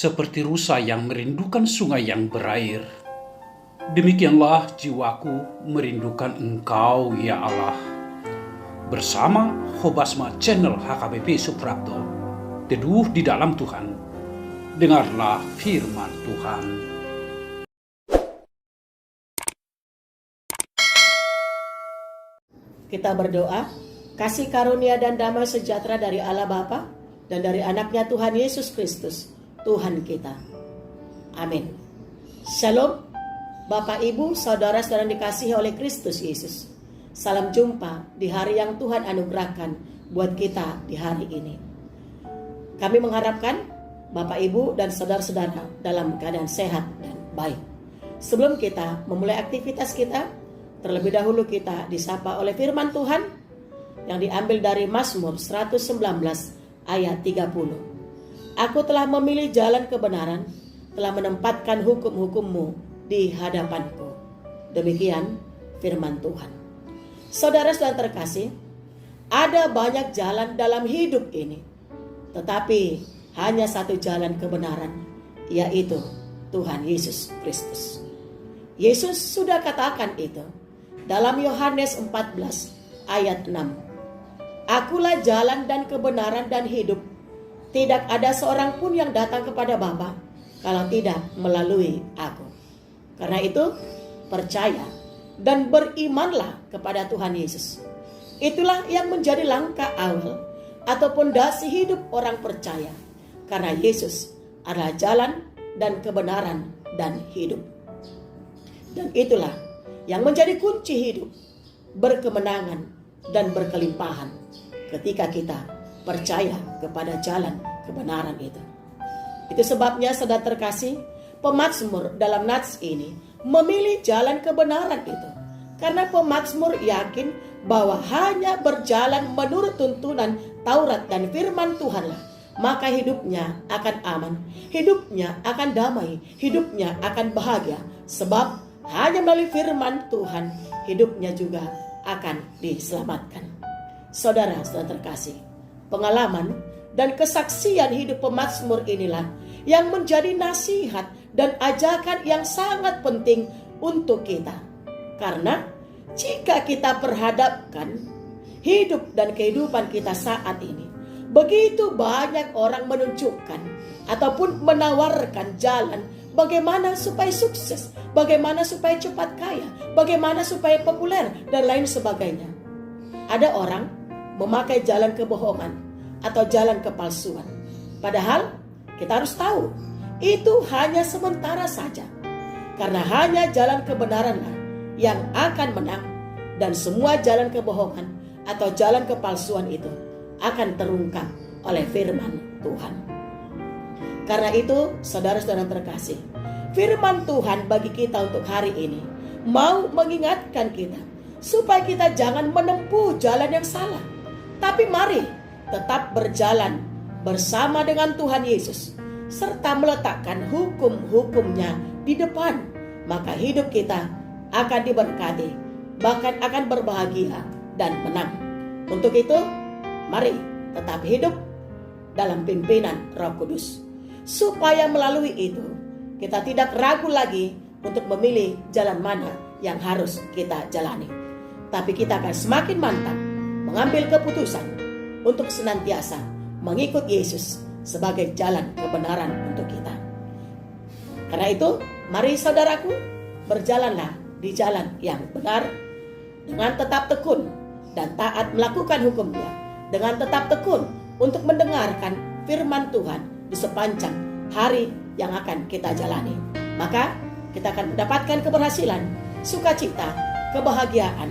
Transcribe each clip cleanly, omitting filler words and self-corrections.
seperti rusa yang merindukan sungai yang berair. Demikianlah jiwaku merindukan Engkau, ya Allah. Bersama Hobasma Channel HKBP Suprapto, teduh di dalam Tuhan. Dengarlah firman Tuhan. Kita berdoa, kasih karunia dan damai sejahtera dari Allah Bapa dan dari anaknya Tuhan Yesus Kristus, Tuhan kita. Amin. Shalom, Bapak Ibu, saudara-saudara yang dikasihi oleh Kristus Yesus. Salam jumpa di hari yang Tuhan anugerahkan buat kita di hari ini. Kami mengharapkan Bapak Ibu dan saudara-saudara dalam keadaan sehat dan baik. Sebelum kita memulai aktivitas kita, terlebih dahulu kita disapa oleh firman Tuhan yang diambil dari Mazmur 119 ayat 30. Aku telah memilih jalan kebenaran, telah menempatkan hukum-hukum-Mu di hadapanku. Demikian firman Tuhan. Saudara-saudara terkasih, ada banyak jalan dalam hidup ini, tetapi hanya satu jalan kebenaran, yaitu Tuhan Yesus Kristus. Yesus sudah katakan itu dalam Yohanes 14 ayat 6. Akulah jalan dan kebenaran dan hidup. Tidak ada seorang pun yang datang kepada Bapa kalau tidak melalui aku. Karena itu, percaya dan berimanlah kepada Tuhan Yesus. Itulah yang menjadi langkah awal atau pondasi hidup orang percaya. Karena Yesus adalah jalan dan kebenaran dan hidup. Dan itulah yang menjadi kunci hidup, berkemenangan dan berkelimpahan ketika kita percaya kepada jalan kebenaran itu. Itu sebabnya saudara terkasih, pemazmur dalam nats ini memilih jalan kebenaran itu. Karena pemazmur yakin bahwa hanya berjalan menurut tuntunan Taurat dan firman Tuhanlah, maka hidupnya akan aman, hidupnya akan damai, hidupnya akan bahagia. Sebab hanya melalui firman Tuhan, hidupnya juga akan diselamatkan. Saudara-saudara terkasih, pengalaman dan kesaksian hidup pemazmur inilah yang menjadi nasihat dan ajakan yang sangat penting untuk kita. Karena jika kita perhadapkan hidup dan kehidupan kita saat ini, begitu banyak orang menunjukkan ataupun menawarkan jalan bagaimana supaya sukses, bagaimana supaya cepat kaya, bagaimana supaya populer, dan lain sebagainya. Ada orang memakai jalan kebohongan atau jalan kepalsuan. Padahal kita harus tahu, itu hanya sementara saja. Karena hanya jalan kebenaranlah yang akan menang, dan semua jalan kebohongan atau jalan kepalsuan itu akan terungkap oleh firman Tuhan. Karena itu, saudara-saudara terkasih, firman Tuhan bagi kita untuk hari ini mau mengingatkan kita supaya kita jangan menempuh jalan yang salah, tapi mari tetap berjalan bersama dengan Tuhan Yesus serta meletakkan hukum-hukumnya di depan. Maka hidup kita akan diberkati, bahkan akan berbahagia dan menang. Untuk itu, mari tetap hidup dalam pimpinan Roh Kudus, supaya melalui itu kita tidak ragu lagi untuk memilih jalan mana yang harus kita jalani. Tapi kita akan semakin mantap mengambil keputusan untuk senantiasa mengikut Yesus sebagai jalan kebenaran untuk kita. Karena itu, mari saudaraku, berjalanlah di jalan yang benar dengan tetap tekun dan taat melakukan hukum-Nya, dengan tetap tekun untuk mendengarkan firman Tuhan di sepanjang hari yang akan kita jalani. Maka kita akan mendapatkan keberhasilan, sukacita, kebahagiaan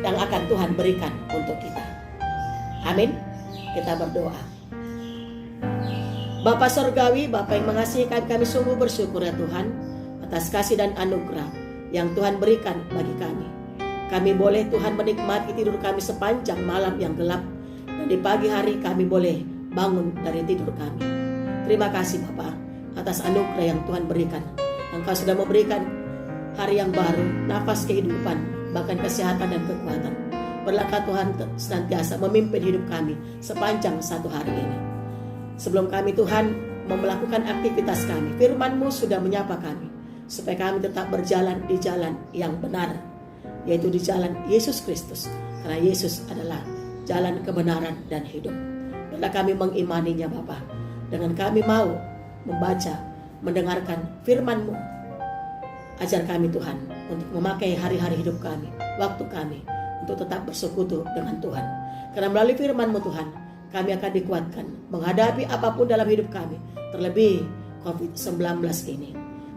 yang akan Tuhan berikan untuk kita. Amin. Kita berdoa. Bapa Sorgawi, Bapa yang mengasihi kami sungguh bersyukur ya Tuhan atas kasih dan anugerah yang Tuhan berikan bagi kami. Kami boleh Tuhan menikmati tidur kami sepanjang malam yang gelap, dan di pagi hari kami boleh bangun dari tidur kami. Terima kasih Bapa atas anugerah yang Tuhan berikan. Engkau sudah memberikan hari yang baru, nafas kehidupan, bahkan kesehatan dan kekuatan. Berkah Tuhan senantiasa memimpin hidup kami sepanjang satu hari ini. Sebelum kami Tuhan melakukan aktivitas kami. Firman-Mu sudah menyapa kami, supaya kami tetap berjalan di jalan yang benar, yaitu di jalan Yesus Kristus. Karena Yesus adalah jalan kebenaran dan hidup. Biarlah kami mengimaninya Bapa. Dengan kami mau membaca, mendengarkan firman-Mu. Ajar kami Tuhan untuk memakai hari-hari hidup kami, waktu kami, untuk tetap bersekutu dengan Tuhan. Karena melalui firman-Mu Tuhan, kami akan dikuatkan menghadapi apapun dalam hidup kami, terlebih COVID-19 ini.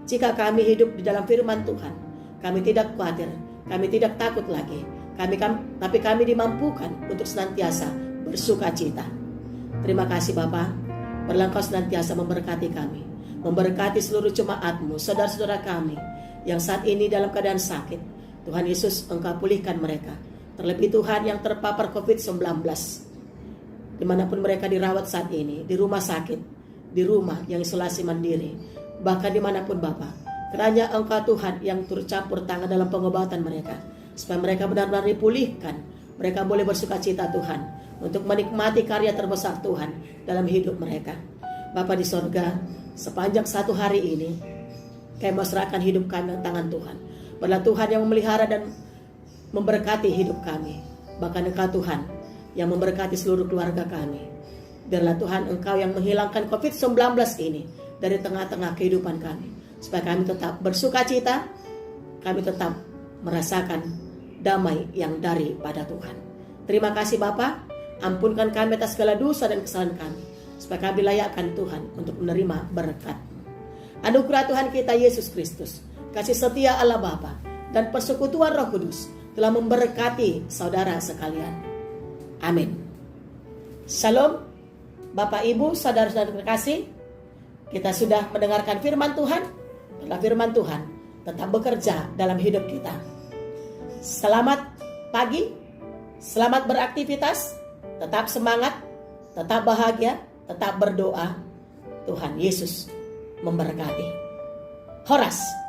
Jika kami hidup di dalam firman Tuhan, kami tidak khawatir, kami tidak takut lagi, tapi kami dimampukan untuk senantiasa bersuka cita. Terima kasih Bapa, biarlah Engkau senantiasa memberkati kami, memberkati seluruh jemaat-Mu, saudara-saudara kami yang saat ini dalam keadaan sakit. Tuhan Yesus, Engkau pulihkan mereka. Terlebih Tuhan yang terpapar COVID-19, dimanapun mereka dirawat saat ini, di rumah sakit, di rumah yang isolasi mandiri, bahkan dimanapun Bapa, kiranya Engkau Tuhan yang turut campur tangan dalam pengobatan mereka, supaya mereka benar-benar dipulihkan. Mereka boleh bersuka cita Tuhan, untuk menikmati karya terbesar Tuhan dalam hidup mereka. Bapa di sorga, sepanjang satu hari ini, kami serahkan hidup kami ke tangan Tuhan. Biarlah Tuhan yang memelihara dan memberkati hidup kami. Bahkan Engkau Tuhan yang memberkati seluruh keluarga kami. Biarlah Tuhan Engkau yang menghilangkan COVID-19 ini dari tengah-tengah kehidupan kami, supaya kami tetap bersuka cita, kami tetap merasakan damai yang daripada Tuhan. Terima kasih Bapa, ampunkan kami atas segala dosa dan kesalahan kami, supaya kami layakkan Tuhan untuk menerima berkat. Anugerah Tuhan kita Yesus Kristus, kasih setia Allah Bapa, dan persekutuan Roh Kudus telah memberkati saudara sekalian. Amin. Shalom, Bapak Ibu, saudara-saudara terkasih. Kita sudah mendengarkan firman Tuhan. Biarlah firman Tuhan tetap bekerja dalam hidup kita. Selamat pagi, selamat beraktivitas, tetap semangat, tetap bahagia, tetap berdoa. Tuhan Yesus memberkati. Horas.